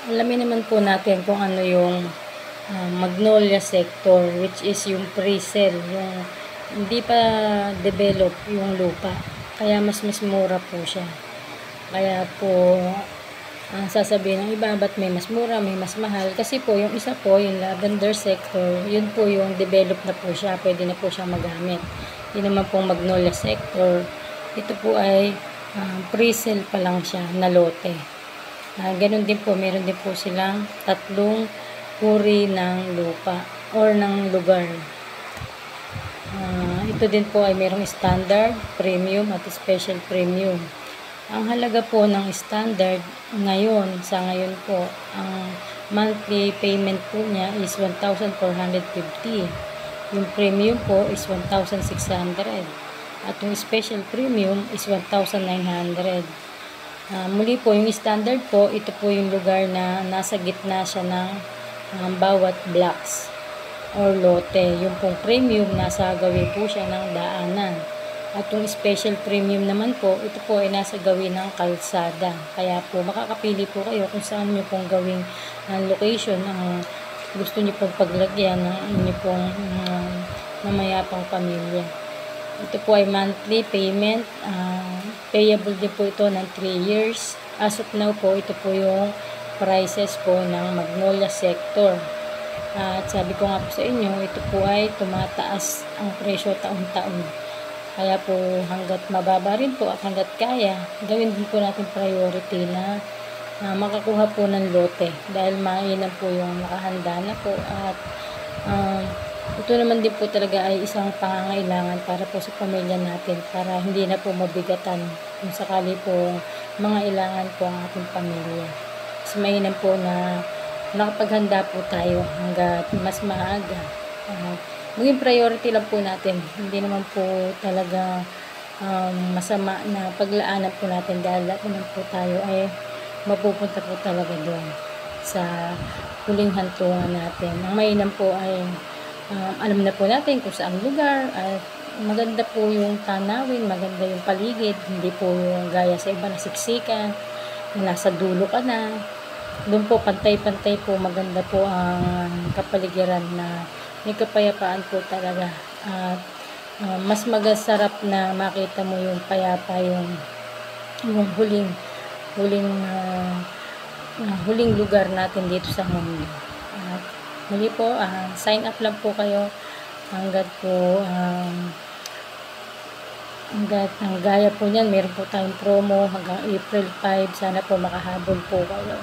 Alamin naman po natin kung ano yung Magnolia sector, which is yung pre-sale, yung hindi pa develop yung lupa. Kaya mas mura po siya. Kaya po sasabihin ng iba, ba't may mas mura, may mas mahal? Kasi po, yung isa po, yung lavender sector, yun po yung develop na po siya, pwede na po siya magamit. Yun naman pong Magnolia sector, ito po ay pre-sale pa lang siya na lote. Ganun din po, meron din po silang tatlong uri ng lupa or ng lugar. Ito din po ay merong standard, premium at special premium. Ang halaga po ng standard ngayon, sa ngayon po, ang monthly payment po niya is 1,450. Yung premium po is 1,600. At yung special premium is 1,900. Muli po, yung standard po, ito po yung lugar na nasa gitna siya ng bawat blocks or lote. Yung pong premium, nasa gawin po siya ng daanan. At yung special premium naman po, ito po ay nasa gawin ng kalsada. Kaya po, makakapili po kayo kung saan nyo pong gawing location ang gusto nyo pong paglagyan ng inyo pong mamayapang pamilya. Ito po ay monthly payment. Payable din po ito ng 3 years. As of now po, ito po yung prices po ng Magnolia sector. At sabi ko nga po sa inyo, ito po ay tumataas ang presyo taon-taon. Kaya po hanggat mababa rin po at hanggat kaya, gawin din po natin priority na makakuha po ng lote. Dahil mainam po yung nakahanda na po at ito naman din po talaga ay isang pangangailangan para po sa pamilya natin, para hindi na po mabigatan kung sakali po mga ilangan po ang ating pamilya. Mas mainam po na nakapaghanda po tayo hanggat mas maaga. Maging priority lang po natin. Hindi naman po talaga masama na paglaanan po natin dahil lahat naman po tayo ay mapupunta po talaga doon sa huling hantungan natin. Ang mainam po ay alam na po natin kung saan lugar at maganda po yung tanawin, maganda yung paligid, hindi po yung gaya sa iba na siksikan, nasa dulo ka na. Doon po pantay-pantay po, maganda po ang kapaligiran na may kapayapaan po talaga. At mas magasarap na makita mo yung payapa, yung huling lugar natin dito sa mundo. At muli po, sign up lang po kayo hanggat po hanggat gaya po niyan, meron po tayong promo hanggang April 5. Sana po makahabol po kayo.